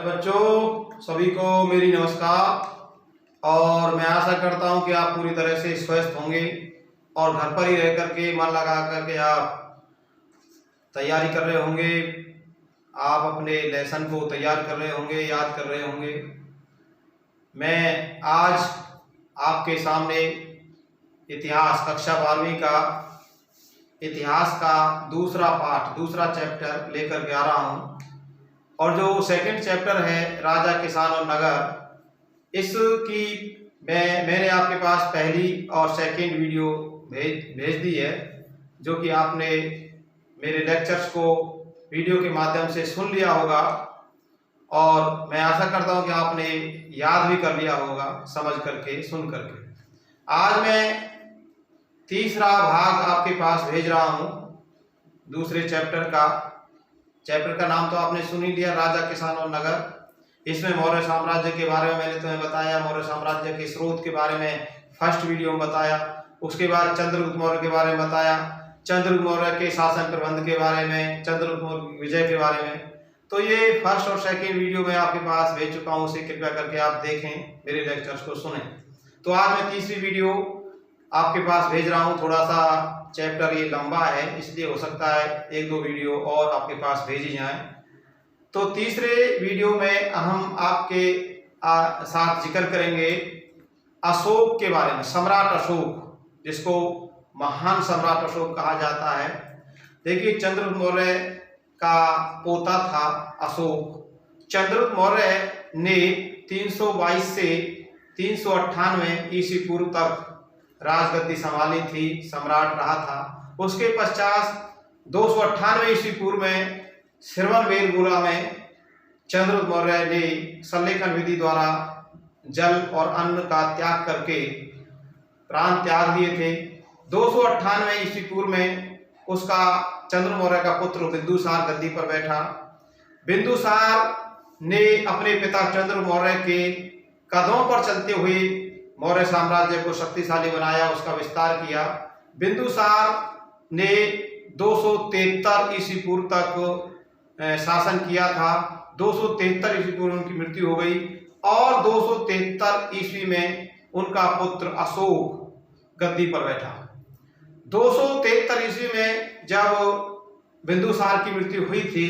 बच्चों, सभी को मेरी नमस्कार। और मैं आशा करता हूं कि आप पूरी तरह से स्वस्थ होंगे और घर पर ही रह करके मन लगा करके आप तैयारी कर रहे होंगे। आप अपने लेसन को तैयार कर रहे होंगे, याद कर रहे होंगे। मैं आज आपके सामने इतिहास कक्षा 12वीं का इतिहास का दूसरा पाठ, दूसरा चैप्टर लेकर के आ रहा हूँ। और जो सेकंड चैप्टर है राजा, किसान और नगर, इसकी मैंने आपके पास पहली और सेकंड वीडियो भेज दी है, जो कि आपने मेरे लेक्चर्स को वीडियो के माध्यम से सुन लिया होगा। और मैं आशा करता हूं कि आपने याद भी कर लिया होगा, समझ करके, सुन करके। आज मैं तीसरा भाग आपके पास भेज रहा हूं दूसरे चैप्टर का। चैप्टर का नाम तो आपने सुन ही लिया, राजा, किसान और नगर। इसमें मौर्य साम्राज्य के बारे में मैंने तुम्हें बताया, मौर्य साम्राज्य के स्रोत के बारे में फर्स्ट वीडियो में बताया। उसके बाद चंद्रगुप्त मौर्य के बारे में बताया, चंद्रगुप्त मौर्य के शासन प्रबंध के बारे में, चंद्रगुप्त मौर्य विजय के बारे में। तो ये फर्स्ट और सेकेंड वीडियो में आपके पास भेज चुका हूँ, उसे कृपया करके आप देखें, मेरे लेक्चर्स को सुने। तो आज मैं तीसरी वीडियो आपके पास भेज रहा हूँ। थोड़ा सा चैप्टर ये लंबा है, इसलिए हो सकता है एक दो वीडियो और आपके पास भेजी जाए। तो तीसरे वीडियो में हम आपके साथ जिक्र करेंगे अशोक के बारे में, सम्राट अशोक, जिसको महान सम्राट अशोक कहा जाता है। देखिए, चंद्रगुप्त मौर्य का पोता था अशोक। चंद्रगुप्त मौर्य ने 322 से 398 ईस्वी पूर्व तक राजगद्दी संभाली थी, सम्राट रहा था। उसके पश्चात 298 ईस्वी पूर्व में श्रवणबेलगोला में चंद्रगुप्त मौर्य ने सल्लेखन विधि द्वारा जल और अन्न का त्याग करके प्राण त्याग दिए थे। 298 ईस्वी पूर्व में उसका चंद्रगुप्त मौर्य का पुत्र बिंदुसार गद्दी पर बैठा। बिंदुसार ने अपने पिता चंद्रगुप्त मौर्य के कदमों पर चलते हुए मौर्य साम्राज्य को शक्तिशाली बनाया, उसका विस्तार किया। बिंदुसार ने 273 ईस्वी पूर्व तक शासन किया था। 273 ईस्वी पूर्व उनकी मृत्यु हो गई और 273 ईस्वी में उनका पुत्र अशोक गद्दी पर बैठा। 273 ईस्वी में जब बिंदुसार की मृत्यु हुई थी,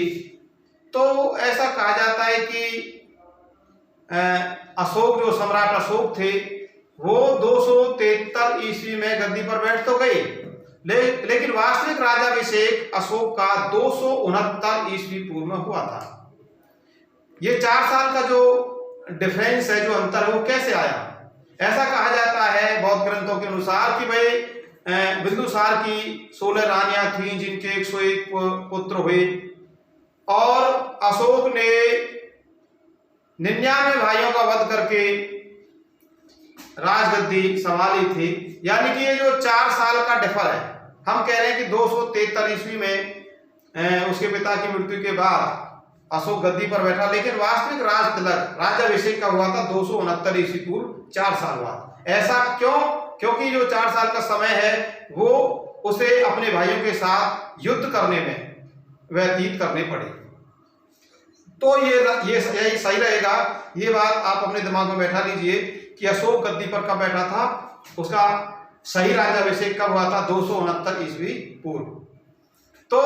तो ऐसा कहा जाता है कि अशोक, जो सम्राट अशोक थे, वो 273 ईस्वी में गद्दी पर बैठ तो गए, लेकिन वास्तविक राज्याभिषेक अशोक का 269 ईस्वी पूर्व में हुआ था। ये 4 साल का जो डिफरेंस है, जो अंतर है, वो कैसे आया? ऐसा कहा जाता है बौद्ध ग्रंथों के अनुसार कि भाई बिंदुसार की 16 रानियां थीं, जिनके 101 पुत्र हुए, और अशोक ने 99 भाइयों का वध करके राजगद्दी संभाली थी। यानी कि ये जो 4 साल का डिफर है, हम कह रहे हैं कि 273 ईस्वी में उसके पिता की मृत्यु के बाद अशोक गद्दी पर बैठा, लेकिन वास्तविक राज तिलक, राज्याभिषेक का हुआ था 269 ईस्वी पूर्व, 4 साल बाद। ऐसा क्यों? क्योंकि जो 4 साल का समय है वो उसे अपने भाइयों के साथ युद्ध करने में व्यतीत करने पड़े। तो ये सही रहेगा, ये बात आप अपने दिमाग में बैठा लीजिए कि अशोक गद्दी पर कब बैठा था, उसका सही राज्याभिषेक कब हुआ था, 269 ईस्वी पूर्व। तो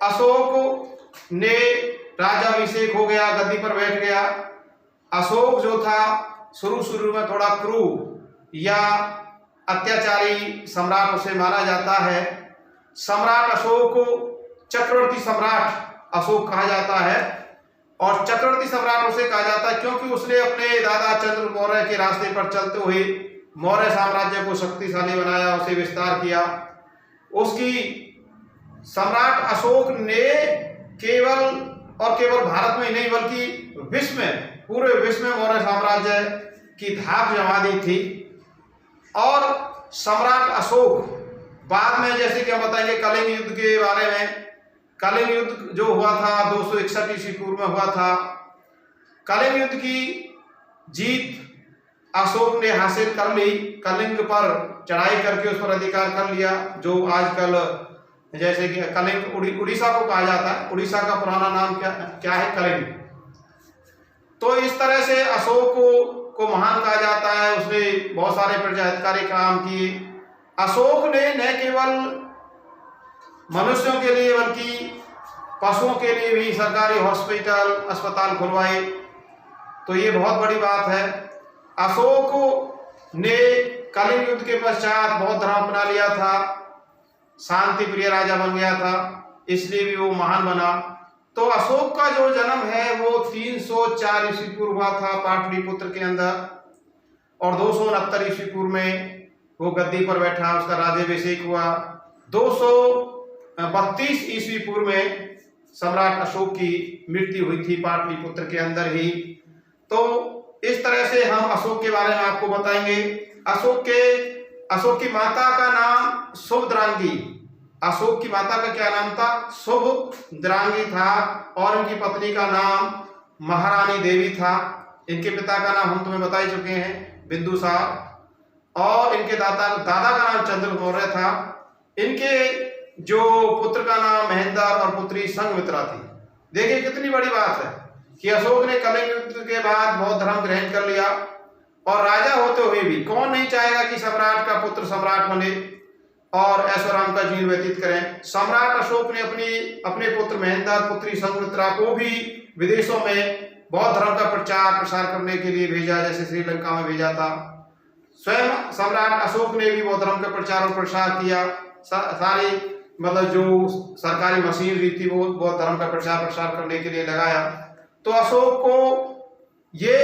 अशोक ने राज्याभिषेक हो गया, गद्दी पर बैठ गया। अशोक जो था शुरू में थोड़ा क्रूर या अत्याचारी सम्राट उसे माना जाता है। सम्राट अशोक को चक्रवर्ती सम्राट अशोक कहा जाता है, और चक्रवर्ती सम्राट उसे कहा जाता है क्योंकि उसने अपने दादा चंद्रगुप्त मौर्य के रास्ते पर चलते हुए मौर्य साम्राज्य को शक्तिशाली बनाया, उसे विस्तार किया। उसकी सम्राट अशोक ने केवल भारत में ही नहीं बल्कि विश्व में, पूरे विश्व में मौर्य साम्राज्य की धाक जमा दी थी। और सम्राट अशोक बाद में, जैसे कि हम बताएंगे कलिंग युद्ध के बारे में, कलिंग युद्ध जो हुआ था 261 ईस्वी पूर्व में हुआ था, कलिंग युद्ध की जीत अशोक ने हासिल कर ली। कलिंग पर चढ़ाई करके उस पर अधिकार कर लिया, जो आजकल जैसे कि कलिंग उड़ीसा को कहा जाता है। उड़ीसा का पुराना नाम क्या है? कलिंग। तो इस तरह से अशोक को महान कहा जाता है। उसने बहुत सारे प्रजाहितकारी काम किए। अशोक ने न केवल मनुष्यों के लिए बल्कि पशुओं के लिए भी सरकारी हॉस्पिटल अस्पताल खुलवाए। तो ये बहुत बड़ी बात है। अशोक ने कलिंग युद्ध के पश्चात बौद्ध धर्म अपना लिया था, शांति प्रिय राजा बन गया था, इसलिए भी वो महान बना। तो अशोक का जो जन्म है वो 304 ईस्वी पूर्व हुआ था पाटलिपुत्र के अंदर, और 269 ईस्वी पूर्व में वो गद्दी पर बैठा, उसका राज्याभिषेक हुआ। 232 ईस्वी पूर्व में सम्राट अशोक की मृत्यु हुई थी पाटलिपुत्र के अंदर ही। तो इस तरह से हम अशोक के बारे में आपको बताएंगे। अशोक की माता का नाम शुभद्रांगी। अशोक की माता का क्या नाम था? शुभद्रांगी था। और इनकी पत्नी का नाम महारानी देवी था। इनके पिता का नाम हम तुम्हें बता ही चुके हैं, बिंदुसार। और इनके दादा का नाम चंद्रगुप्त मौर्य था। इनके जो पुत्र का नाम महेंद्र और पुत्री संघमित्रा थी। देखिए कितनी बड़ी बात है कि अशोक ने कलिंग युद्ध के बाद बौद्ध धर्म ग्रहण कर लिया, और राजा होते हुए भी कौन नहीं चाहेगा कि सम्राट का पुत्र सम्राट बने और ऐशोआराम का जीवन व्यतीत करें। सम्राट अशोक ने अपने पुत्र महेंद्र पुत्री संघमित्रा को भी विदेशों में बौद्ध धर्म का प्रचार प्रसार करने के लिए भेजा, जैसे श्रीलंका में भेजा था। स्वयं सम्राट अशोक ने भी बौद्ध धर्म का प्रचार और प्रसार किया। सारी मतलब जो सरकारी मशीनरी थी वो बौद्ध धर्म का प्रचार प्रसार करने के लिए लगाया। तो अशोक को ये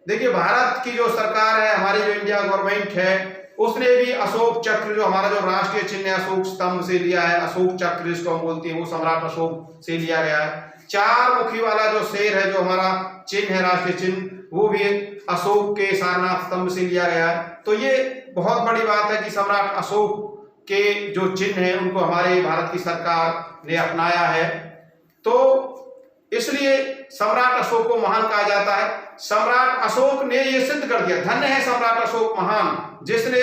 देखिए, भारत की जो सरकार है, हमारी जो इंडिया गवर्नमेंट है, उसने भी अशोक चक्र, जो हमारा जो राष्ट्रीय चिन्ह है, अशोक स्तंभ से लिया है। अशोक चक्र जिसको हम बोलते हैं, वो सम्राट अशोक से लिया गया है। 4 मुखी वाला जो शेर है, जो हमारा चिन्ह है, राष्ट्रीय चिन्ह, वो भी अशोक के सारनाथ स्तंभ से लिया गया है। तो ये बहुत बड़ी बात है कि सम्राट अशोक के जो चिन्ह है उनको हमारे भारत की सरकार ने अपनाया है। तो इसलिए सम्राट अशोक को महान कहा जाता है। सम्राट अशोक ने ये सिद्ध कर दिया, धन्य है सम्राट अशोक महान, जिसने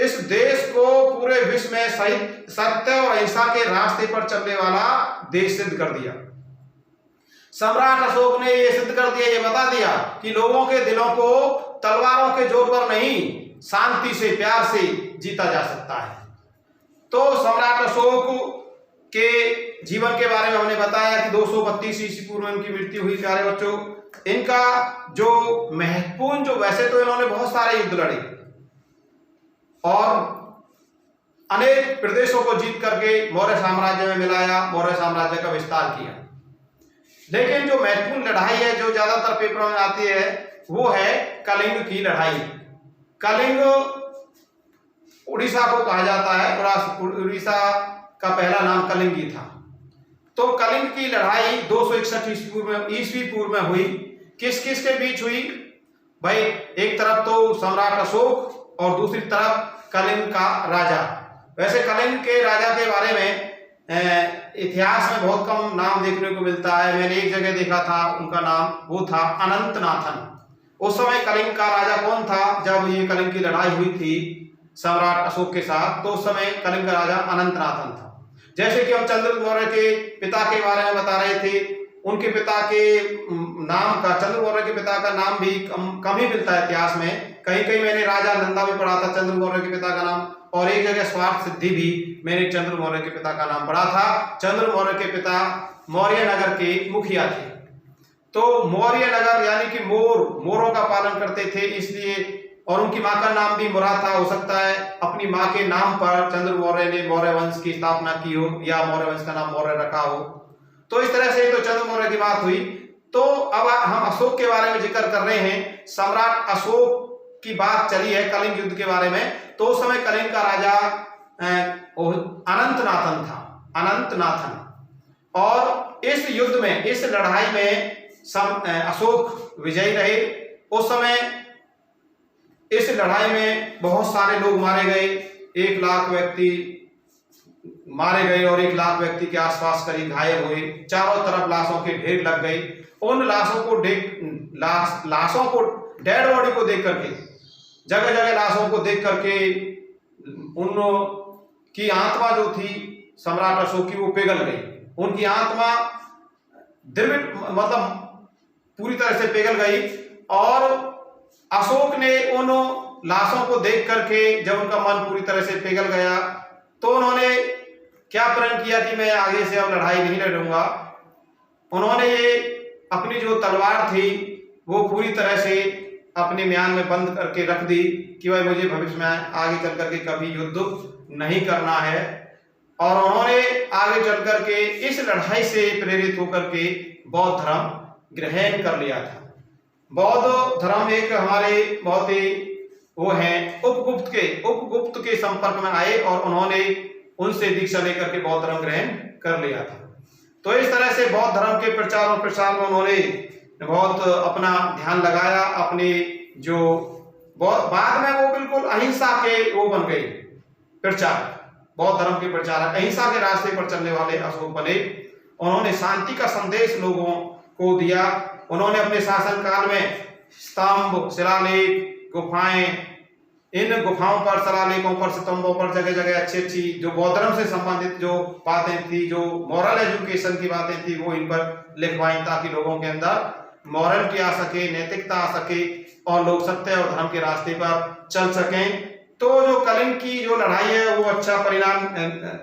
इस देश को पूरे विश्व में सत्य और अहिंसा के रास्ते पर चलने वाला देश सिद्ध कर दिया। सम्राट अशोक ने ये सिद्ध कर दिया, ये बता दिया कि लोगों के दिलों को तलवारों के जोर पर नहीं, शांति से, प्यार से जीता जा सकता है। तो सम्राट अशोक के जीवन के बारे में हमने बताया कि 232 ईस्वी पूर्व में उनकी मृत्यु हुई। प्यारे बच्चों, इनका जो महत्वपूर्ण, जो वैसे तो इन्होंने बहुत सारे युद्ध लड़े और अनेक प्रदेशों को जीत करके मौर्य साम्राज्य में मिलाया, मौर्य साम्राज्य का विस्तार किया। लेकिन जो महत्वपूर्ण लड़ाई है, जो ज्यादातर पेपरों में आती है, वो है कलिंग की लड़ाई। कलिंग उड़ीसा को कहा जाता है, उड़ीसा का पहला नाम कलिंगी था। तो कलिंग की लड़ाई 261 ईस्वी पूर्व में हुई। किस किस के बीच हुई भाई? एक तरफ तो सम्राट अशोक और दूसरी तरफ कलिंग का राजा। वैसे कलिंग के राजा के बारे में इतिहास में बहुत कम नाम देखने को मिलता है। मैंने एक जगह देखा था, उनका नाम वो था अनंतनाथन। उस समय कलिंग का राजा कौन था? जब ये कलिंग की लड़ाई हुई थी सम्राट अशोक के साथ, तो उस समय कलिंग का राजा अनंतनाथन था। जैसे कि हम चंद्रगुप्त मौर्य के पिता के बारे में बता रहे थे, उनके पिता के नाम का, चंद्रगुप्त मौर्य के पिता का नाम भी कम ही मिलता है इतिहास में। कहीं कहीं मैंने राजा नंदा भी पढ़ा था चंद्रगुप्त मौर्य के पिता का नाम, और एक जगह स्वार्थ सिद्धि भी मैंने चंद्रगुप्त मौर्य के पिता का नाम पढ़ा था। चंद्रगुप्त मौर्य के पिता मौर्य नगर के मुखिया थे। तो मौर्य नगर यानी कि मोरों का पालन करते थे, इसलिए, और उनकी मां का नाम भी मुरा था। हो सकता है अपनी मां के नाम पर चंद्रगुप्त मौर्य ने मौर्य वंश की स्थापना की हो, या मौर्य वंश का नाम मौर्य रखा हो। तो इस तरह से तो चंद्रगुप्त मौर्य की बात हुई। तो अब हम अशोक के बारे में जिक्र कर रहे हैं। सम्राट अशोक की बात चली है कलिंग युद्ध के बारे में। तो उस समय कलिंग का राजा अनंतनाथन था, अनंतनाथन। और इस युद्ध में, इस लड़ाई में अशोक विजयी रहे। उस समय इस लड़ाई में बहुत सारे लोग मारे गए। 1 लाख व्यक्ति मारे गए और 1 लाख व्यक्ति के आसपास करीब घायल हुए। चारों तरफ लाशों के ढेर लग गए। उन लाशों को डेड बॉडी को देख करके, जगह जगह लाशों को देख करके, उनकी आत्मा जो थी सम्राट अशोक की, वो पिघल गई। उनकी आत्मा द्रवित, मतलब पूरी तरह से पिघल गई। और अशोक ने उन लाशों को देख करके जब उनका मन पूरी तरह से पिघल गया तो उन्होंने क्या प्रण किया कि मैं आगे से अब लड़ाई नहीं लड़ूंगा। उन्होंने ये अपनी जो तलवार थी वो पूरी तरह से अपने म्यान में बंद करके रख दी कि भाई मुझे भविष्य में आगे चल करके कभी युद्ध नहीं करना है। और उन्होंने आगे चल करके इस लड़ाई से प्रेरित होकर के बौद्ध धर्म ग्रहण कर लिया था। बौद्ध धर्म एक हमारे बहुत ही वो हैं उपगुप्त के संपर्क में आए और उन्होंने उनसे दीक्षा लेकर के बौद्ध धर्म ग्रहण कर लिया था। तो इस तरह से बौद्ध धर्म के प्रचार और प्रसार में उन्होंने बहुत अपना ध्यान लगाया। अपने जो बाद में वो बिल्कुल अहिंसा के वो बन गए प्रचारक, बौद्ध धर्म के प्रचारक, अहिंसा के रास्ते पर चलने वाले अशोक बने। उन्होंने शांति का संदेश लोगों को दिया। उन्होंने अपने शासन काल में स्तंभ, शिलालेख, गुफाएं, इन गुफाओं पर, शिलालेखों पर, स्तंभों पर जगह जगह अच्छी अच्छी जो बौद्ध धर्म से संबंधित जो बातें थी, जो मॉरल एजुकेशन की बातें थी, वो इन पर लिखवाई ताकि लोगों के अंदर मॉरलिटी आ सके, नैतिकता आ सके और लोग सत्य और धर्म के रास्ते पर चल सकें। तो जो कलिंग की जो लड़ाई है वो अच्छा परिणाम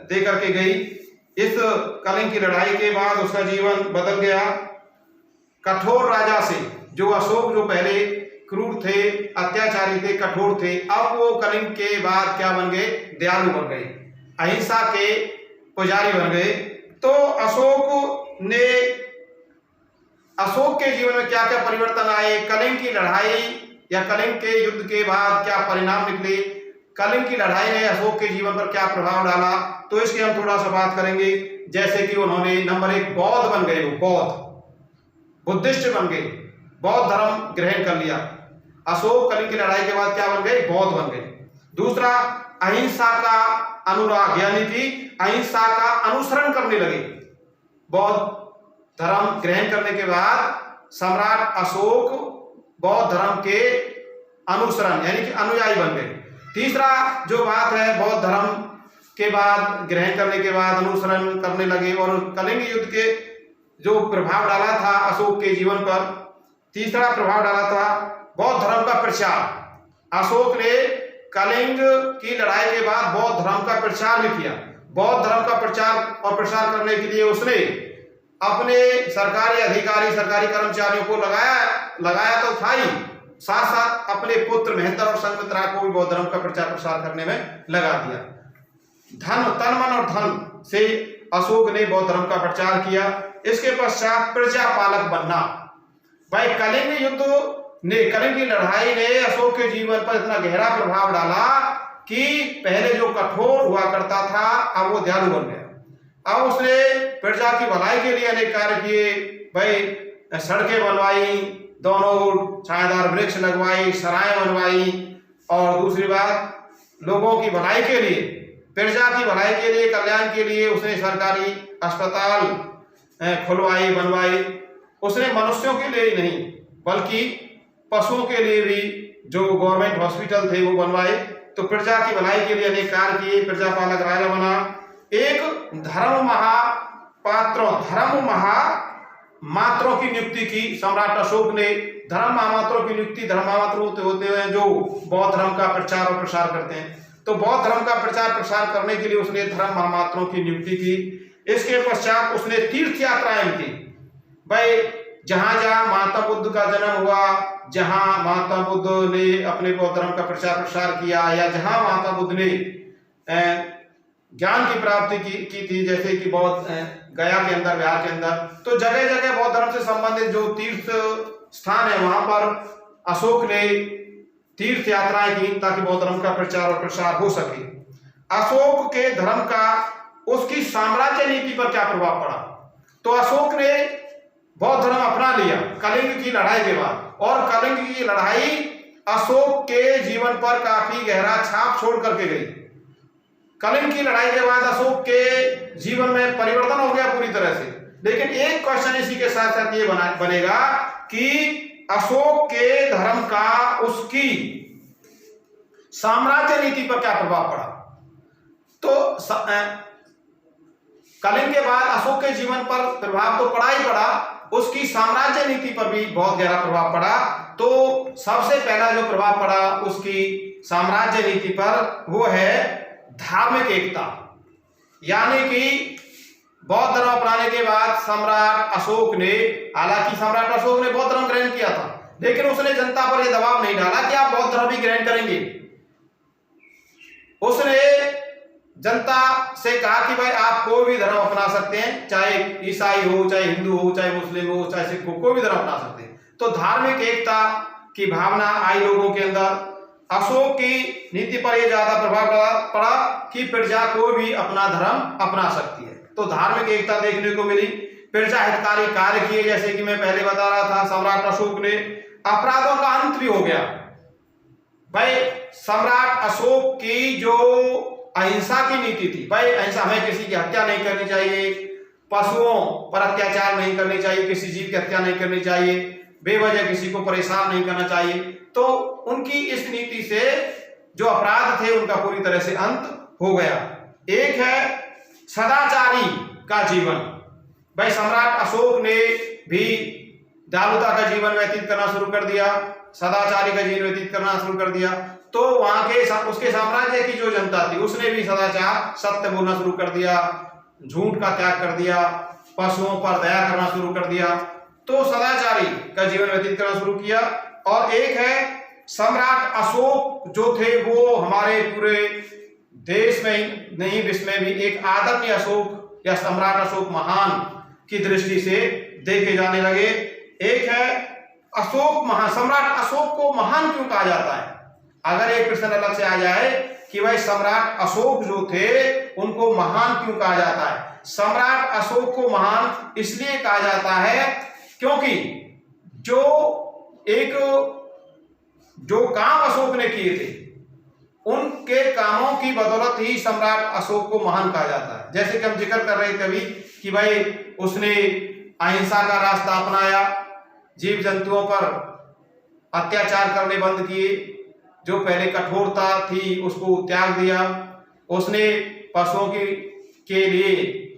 दे करके गई। इस कलिंग की लड़ाई के बाद उसका जीवन बदल गया। कठोर राजा से, जो अशोक जो पहले क्रूर थे, अत्याचारी थे, कठोर थे, अब वो कलिंग के बाद क्या बन गए? दयालु बन गए, अहिंसा के पुजारी बन गए। तो अशोक के जीवन में क्या क्या परिवर्तन आए, कलिंग की लड़ाई या कलिंग के युद्ध के बाद क्या परिणाम निकले, कलिंग की लड़ाई ने अशोक के जीवन पर क्या प्रभाव डाला, तो इसकी हम थोड़ा सा बात करेंगे। जैसे कि उन्होंने नंबर 1 बौद्ध बन गए, वो बुद्धिस्ट बन गए, बौद्ध धर्म ग्रहण कर लिया। अशोक कलिंग की लड़ाई के बाद क्या बन गए? बौद्ध बन गए। दूसरा, अहिंसा का अनुराग, यानी कि अहिंसा का अनुसरण करने लगे। बौद्ध धर्म ग्रहण करने के बाद सम्राट अशोक बौद्ध धर्म के अनुसरण यानी कि अनुयायी बन गए। तीसरा जो बात है, बौद्ध धर्म के बाद ग्रहण करने के बाद अनुसरण करने लगे और कलिंग युद्ध के जो प्रभाव डाला था अशोक के जीवन पर, तीसरा प्रभाव डाला था बौद्ध धर्म का प्रचार। अशोक ने कलिंग की लड़ाई के बाद बौद्ध धर्म का प्रचार भी किया। बौद्ध धर्म का प्रचार और प्रसार करने के लिए उसने अपने सरकारी अधिकारी, सरकारी कर्मचारियों को लगाया तो था ही, साथ साथ अपने पुत्र महेंद्र और संघमित्रा को भी बौद्ध धर्म का प्रचार प्रसार करने में लगा दिया। तन मन और धन से अशोक ने बौद्ध धर्म का प्रचार किया। इसके पश्चात प्रजा पालक बनना। भाई कलिंग की लड़ाई ने अशोक के जीवन पर इतना गहरा प्रभाव डाला कि पहले जो कठोर हुआ करता था अब वो दयालु बन गया। अब उसने प्रजा की भलाई के लिए अनेक कार्य किए। भाई सड़कें बनवाई, दोनों छायादार वृक्ष लगवाई, सराय बनवाई, और दूसरी बात लोगों की भलाई के लिए, प्रजा की भलाई के लिए, कल्याण के लिए उसने सरकारी अस्पताल खुलवाई, बनवाई। उसने मनुष्यों के लिए ही नहीं बल्कि पशुओं के लिए भी जो गवर्नमेंट हॉस्पिटल थे वो बनवाए। तो प्रजा की भलाई के लिए अनेक कार्य किए, प्रजा पालक राजा बना। एक धर्म महामात्रों की नियुक्ति की सम्राट अशोक ने। धर्म महामात्रों की नियुक्ति, धर्म महामात्र होते हैं जो बौद्ध धर्म का प्रचार और प्रसार करते हैं। तो बौद्ध धर्म का प्रचार प्रसार करने के लिए उसने धर्म महामात्रों की नियुक्ति की। इसके पश्चात उसने तीर्थ यात्राएं की। भाई जहां जहां महात्मा बुद्ध का जन्म हुआ, जहां महात्मा बुद्ध ने अपने बौद्ध धर्म का प्रचार प्रसार किया, या जहां महात्मा बुद्ध ने ज्ञान की प्राप्ति की थी, जैसे कि बौद्ध गया के अंदर, बिहार के अंदर, तो जगह जगह बौद्ध धर्म से संबंधित जो तीर्थ स्थान है वहां पर अशोक ने तीर्थ यात्राएं की ताकि बौद्ध धर्म का प्रचार और प्रसार हो सके। अशोक के धर्म का उसकी साम्राज्य नीति पर क्या प्रभाव पड़ा? तो अशोक ने बौद्ध धर्म अपना लिया कलिंग की लड़ाई के बाद, और कलिंग की लड़ाई अशोक के जीवन पर काफी गहरा छाप छोड़ करके गई। कलिंग की लड़ाई के बाद अशोक के जीवन में परिवर्तन हो गया पूरी तरह से। लेकिन एक क्वेश्चन इसी के साथ साथ ये बनेगा कि अशोक के धर्म का उसकी साम्राज्य नीति पर क्या प्रभाव पड़ा? तो कलिंग के बाद अशोक के जीवन पर प्रभाव तो पड़ा ही पड़ा, उसकी साम्राज्य नीति पर भी बहुत गहरा प्रभाव पड़ा। तो सबसे पहला जो प्रभाव पड़ा उसकी साम्राज्य नीति पर वो है धार्मिक एकता। यानी कि बौद्ध धर्म अपनाने के बाद सम्राट अशोक ने, हालांकि सम्राट अशोक ने बौद्ध धर्म ग्रहण किया था, लेकिन उसने जनता पर यह दबाव नहीं डाला कि आप बौद्ध धर्म भी ग्रहण करेंगे। उसने जनता से कहा कि भाई आप कोई भी धर्म अपना सकते हैं, चाहे ईसाई हो, चाहे हिंदू हो, चाहे मुस्लिम हो, चाहे सिख हो, कोई भी धर्म अपना सकते हैं। तो धार्मिक एकता की भावना आई लोगों के अंदर। अशोक की नीति पर यह ज्यादा प्रभाव पड़ा कि प्रजा कोई भी अपना धर्म अपना सकती है। तो धार्मिक एकता देखने को मिली। प्रजा हितकारी कार्य किए, जैसे कि मैं पहले बता रहा था, सम्राट अशोक ने। अपराधों का अंत भी हो गया। भाई सम्राट अशोक की जो अहिंसा की नीति थी, भाई अहिंसा, हमें किसी की हत्या नहीं करनी चाहिए, पशुओं पर अत्याचार नहीं करनी चाहिए, किसी जीव की हत्या नहीं करनी चाहिए, बेवजह किसी को परेशान नहीं करना चाहिए। तो उनकी इस नीति से जो अपराध थे उनका पूरी तरह से अंत हो गया। एक है सदाचारी का जीवन। भाई सम्राट अशोक ने भी दारुता का जीवन व्यतीत करना शुरू कर दिया, सदाचारी का जीवन व्यतीत करना शुरू कर दिया। तो वहां के उसके साम्राज्य की जो जनता थी उसने भी सदाचार, सत्य बोलना शुरू कर दिया, झूठ का त्याग कर दिया, पशुओं पर दया करना शुरू कर दिया। तो सदाचारी का जीवन व्यतीत करना शुरू किया। और एक है सम्राट अशोक जो थे वो हमारे पूरे देश में ही नहीं विश्व में भी एक आदरणीय अशोक या सम्राट अशोक महान की दृष्टि से देखे जाने लगे। एक है अशोक महान। सम्राट अशोक को महान क्यों कहा जाता है? अगर एक प्रश्न अलग से आ जाए कि भाई सम्राट अशोक जो थे उनको महान क्यों कहा जाता है? सम्राट अशोक को महान इसलिए कहा जाता है क्योंकि जो काम अशोक ने किए थे उनके कामों की बदौलत ही सम्राट अशोक को महान कहा जाता है। जैसे कि हम जिक्र कर रहे थे अभी कि भाई उसने अहिंसा का रास्ता अपनाया, जीव जंतुओं पर अत्याचार करने बंद किए, जो पहले कठोरता थी उसको त्याग दिया। उसने पशुओं के लिए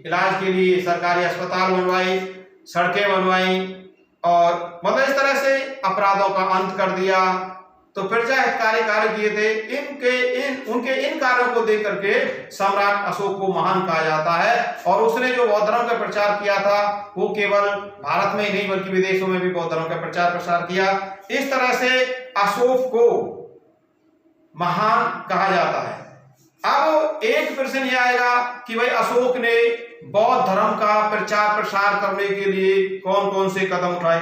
इलाज के लिए सरकारी अस्पताल बनवाए, सड़कें बनवाई और मतलब इस तरह से अपराधों का अंत कर दिया। तो प्रजा हितकारी कार्य किए थे। उनके इन कार्यों को देख करके सम्राट अशोक को महान कहा जाता है। और उसने जो बौद्ध धर्म का प्रचार किया था वो केवल भारत में ही नहीं बल्कि विदेशों में भी बौद्ध धर्म का प्रचार प्रसार किया। इस तरह से अशोक को महान कहा जाता है। अब एक प्रश्न यह आएगा कि भाई अशोक ने बौद्ध धर्म का प्रचार प्रसार करने के लिए कौन कौन से कदम उठाए?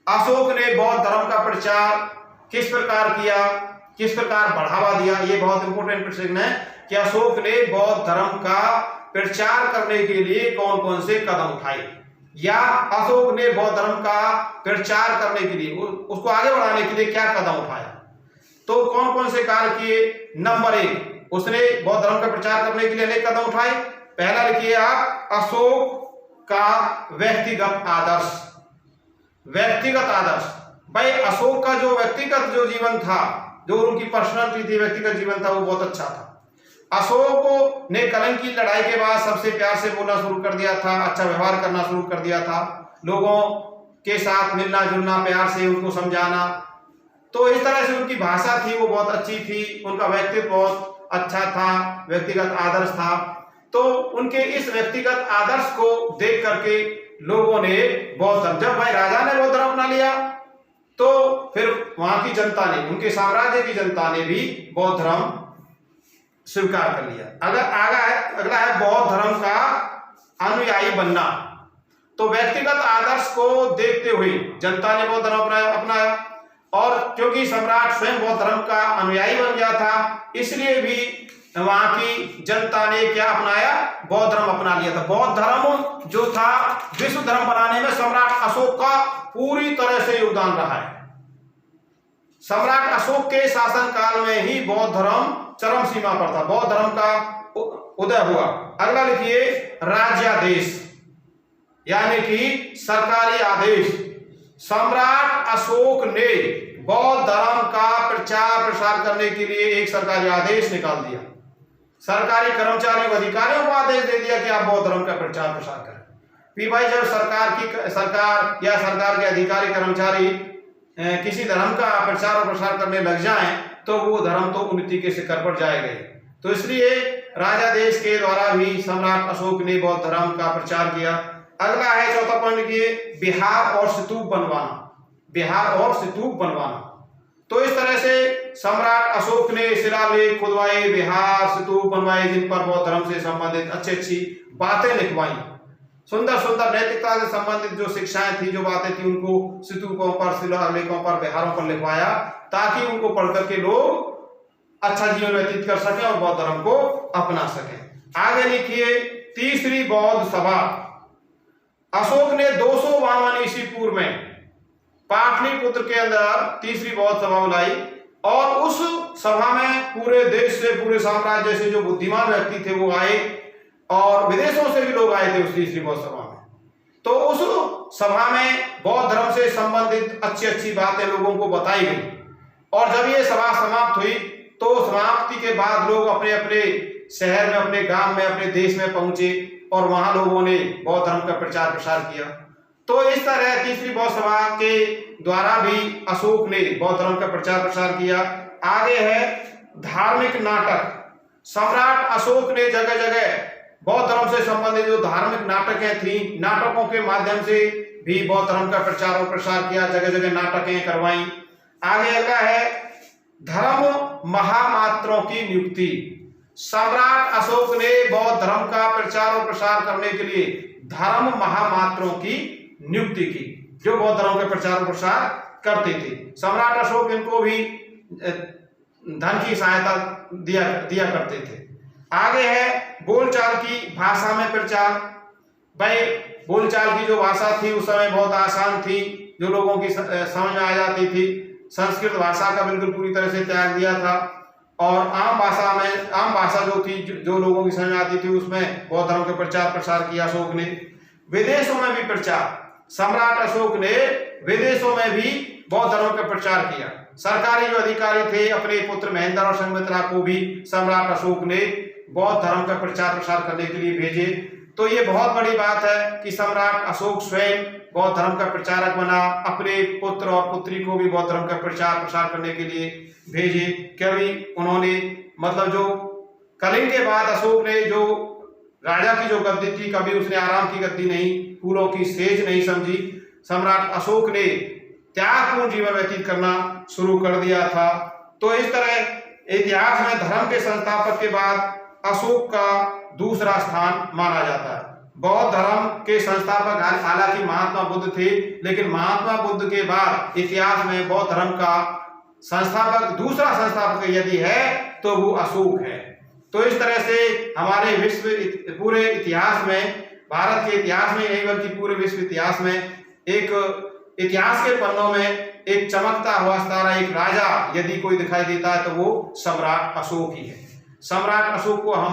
अशोक ने बौद्ध धर्म का प्रचार किस प्रकार किया, किस प्रकार बढ़ावा दिया? ये बहुत इंपॉर्टेंट प्रश्न है कि अशोक ने बौद्ध धर्म का प्रचार करने के लिए कौन कौन से कदम उठाए, या अशोक ने बौद्ध धर्म का प्रचार करने के लिए, उसको आगे बढ़ाने के लिए क्या कदम उठाया? तो कौन कौन से कार्य किए? नंबर 1, उसने बौद्ध धर्म का प्रचार करने के लिए अनेक कदम उठाए। पहला लिखिए आप, अशोक का व्यक्तिगत आदर्श। व्यक्तिगत आदर्श, भाई अशोक का जो व्यक्तिगत जो जीवन था, जो उनकी पर्सनालिटी थी, व्यक्तिगत जीवन था, वो बहुत अच्छा था। अशोक ने कलंक की लड़ाई के बाद सबसे प्यार से बोलना शुरू कर दिया था, अच्छा व्यवहार करना शुरू कर दिया था, लोगों के साथ मिलना जुलना, प्यार से उनको समझाना। तो इस तरह से उनकी भाषा थी वो बहुत अच्छी थी, उनका व्यक्तित्व बहुत अच्छा था, व्यक्तिगत आदर्श था। तो उनके इस व्यक्तिगत आदर्श को देख करके लोगों ने बौद्ध धर्म, जब भाई राजा ने बौद्ध धर्म अपना लिया तो फिर वहां की जनता ने, उनके साम्राज्य की जनता ने भी बौद्ध धर्म स्वीकार कर लिया। अगला है बौद्ध धर्म का अनुयायी बनना। तो व्यक्तिगत आदर्श को देखते हुए जनता ने बौद्ध धर्म अपनाया और क्योंकि सम्राट स्वयं बौद्ध धर्म का अनुयायी बन गया था, इसलिए भी वहां की जनता ने क्या अपनाया? बौद्ध धर्म अपना लिया था। बौद्ध धर्म जो था विश्व धर्म बनाने में सम्राट अशोक का पूरी तरह से योगदान रहा है। सम्राट अशोक के शासन काल में ही बौद्ध धर्म चरम सीमा पर था, बौद्ध धर्म का उदय हुआ। अगला लिखिए, राज्यादेश, यानी कि सरकारी आदेश। सम्राट अशोक ने बौद्ध धर्म का प्रचार प्रसार करने के लिए एक सरकारी आदेश निकाल दिया। सरकारी कर्मचारियों को, अधिकारियों को आदेश दे दिया कि आप बौद्ध धर्म का प्रचार प्रसार करें। कि भाई जब सरकार या सरकार के अधिकारी कर्मचारी किसी धर्म का प्रचार और प्रसार करने लग जाएं तो वो धर्म तो उन्नति के शिखर पर जाएगा। तो इसलिए राजा देश के द्वारा भी सम्राट अशोक ने बौद्ध धर्म का प्रचार किया। अगला है चौथा पॉइंट की बिहार और स्तूप बनवाना। तो इस तरह से सम्राट अशोक ने शिलालेख खुदवाए, बिहार, स्तूप बनवाए, जिन पर बौद्ध धर्म से संबंधित अच्छी बातें लिखवाई। सुंदर नैतिकता से संबंधित जो शिक्षाएं थी, जो बातें थी, उनको स्तूपों पर, शिलालेखों पर, बिहारों पर लिखवाया ताकि उनको पढ़ करके लोग अच्छा जीवन व्यतीत कर सके और बौद्ध धर्म को अपना सके। आगे लिखिए तीसरी बौद्ध सभा। अशोक ने 252 ईस्वी पूर्व में पाटलिपुत्र के अंदर तीसरी बौद्ध सभा बुलाई और उस सभा में पूरे देश से, पूरे साम्राज्य से जो बुद्धिमान व्यक्ति थे वो आए और विदेशों से भी लोग आए थे उस तीसरी बौद्ध सभा में। तो उस सभा में बौद्ध धर्म से संबंधित अच्छी बातें लोगों को बताई गई और जब ये सभा समाप्त हुई तो समाप्ति के बाद लोग अपने अपने शहर में, अपने गांव में, अपने देश में पहुंचे और वहां लोगों ने बौद्ध धर्म का प्रचार प्रसार किया। तो इस तरह तीसरी बौद्ध सभा के द्वारा भी अशोक ने बौद्ध धर्म का प्रचार प्रसार किया। आगे है धार्मिक नाटक। सम्राट अशोक ने जगह जगह बौद्ध धर्म से संबंधित जो धार्मिक नाटकें थी, नाटकों के माध्यम से भी बौद्ध धर्म का प्रचार और प्रसार किया, जगह जगह नाटकें करवाई। आगे अगला है धर्म महामात्रों की नियुक्ति। सम्राट अशोक ने बौद्ध धर्म का प्रचार और प्रसार करने के लिए धर्म महामात्रों की नियुक्ति की, जो बौद्ध धर्म के प्रचार और प्रसार करते थे। सम्राट अशोक इनको भी धन की सहायता दिया करते थे। आगे है बोलचाल की भाषा में प्रचार। भाई बोलचाल की जो भाषा थी उस समय बहुत आसान थी, जो लोगों की समझ में आ जाती थी। संस्कृत भाषा का बिल्कुल पूरी तरह से त्याग दिया था और आम भाषा जो थी, जो लोगों की समझ में आती थी, उसमें बौद्ध धर्म के प्रचार प्रसार किया अशोक ने। विदेशों में भी प्रचार। सम्राट अशोक ने विदेशों में भी बौद्ध धर्म का प्रचार किया। सरकारी जो अधिकारी थे, अपने पुत्र महेंद्र और संघमित्रा को भी सम्राट अशोक ने बौद्ध धर्म का प्रचार प्रसार करने के लिए भेजे। तो ये बहुत बड़ी बात है कि सम्राट अशोक स्वयं बौद्ध धर्म का प्रचारक बना, अपने पुत्र और पुत्री को भी बौद्ध धर्म का प्रचार प्रसार करने के लिए भेजे। कभी उन्होंने मतलब जो कलिंग के बाद अशोक ने जो राजा की जो गद्दी थी, कभी उसने आराम की गद्दी नहीं, फूलों की सेज नहीं समझी। सम्राट अशोक ने त्यागपूर्ण जीवन व्यतीत करना शुरू कर दिया था। तो इस तरह इतिहास में धर्म के संस्थापक के बाद अशोक का दूसरा स्थान माना जाता है। बौद्ध धर्म के संस्थापक हालांकि महात्मा बुद्ध थे, लेकिन महात्मा बुद्ध के बाद इतिहास में बौद्ध धर्म का दूसरा संस्थापक यदि है तो वो अशोक है। तो इस तरह से हमारे पूरे इतिहास में, भारत के इतिहास में नहीं बल्कि पूरे विश्व इतिहास में एक इतिहास के पन्नों में एक चमकता हुआ सितारा, एक राजा यदि कोई दिखाई देता है तो वो सम्राट अशोक ही है। सम्राट अशोक को हम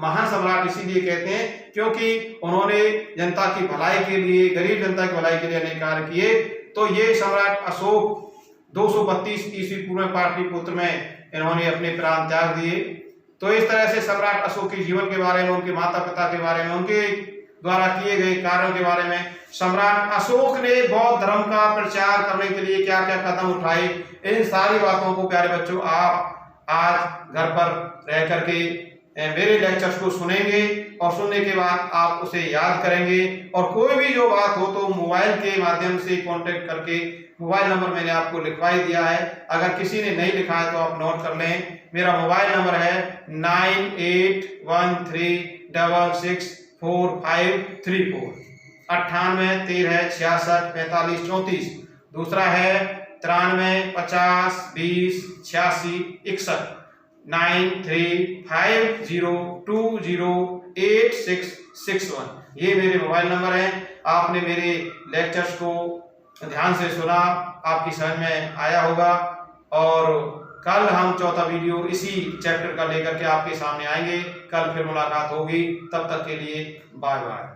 महान सम्राट इसीलिए कहते हैं क्योंकि उन्होंने जनता की भलाई के लिए, गरीब जनता की भलाई के लिए अनेक कार्य किए। तो ये सम्राट अशोक 232 ईस्वी पूर्व में पाटलिपुत्र में इन्होंने अपने प्राण त्याग दिए। तो इस तरह से सम्राट अशोक के जीवन के बारे में, उनके माता पिता के बारे में, उनके द्वारा किए गए कार्यों के बारे में, सम्राट अशोक ने बौद्ध धर्म का प्रचार करने के लिए क्या क्या कदम उठाए, इन सारी बातों को प्यारे बच्चों आप आज घर पर रह करके मेरे लेक्चर्स को सुनेंगे और सुनने के बाद आप उसे याद करेंगे। और कोई भी जो बात हो तो मोबाइल के माध्यम से कांटेक्ट करके, मोबाइल नंबर मैंने आपको लिखवाई दिया है, अगर किसी ने नहीं लिखा है तो आप नोट कर लें। मेरा मोबाइल नंबर है 9813664534 98 13 66 45 34। दूसरा है 93 50 20 86 61 9350208661। ये मेरे मोबाइल नंबर हैं। आपने मेरे लेक्चर्स को ध्यान से सुना, आपकी समझ में आया होगा और कल हम चौथा वीडियो इसी चैप्टर का लेकर के आपके सामने आएंगे। कल फिर मुलाकात होगी, तब तक के लिए बाय बाय।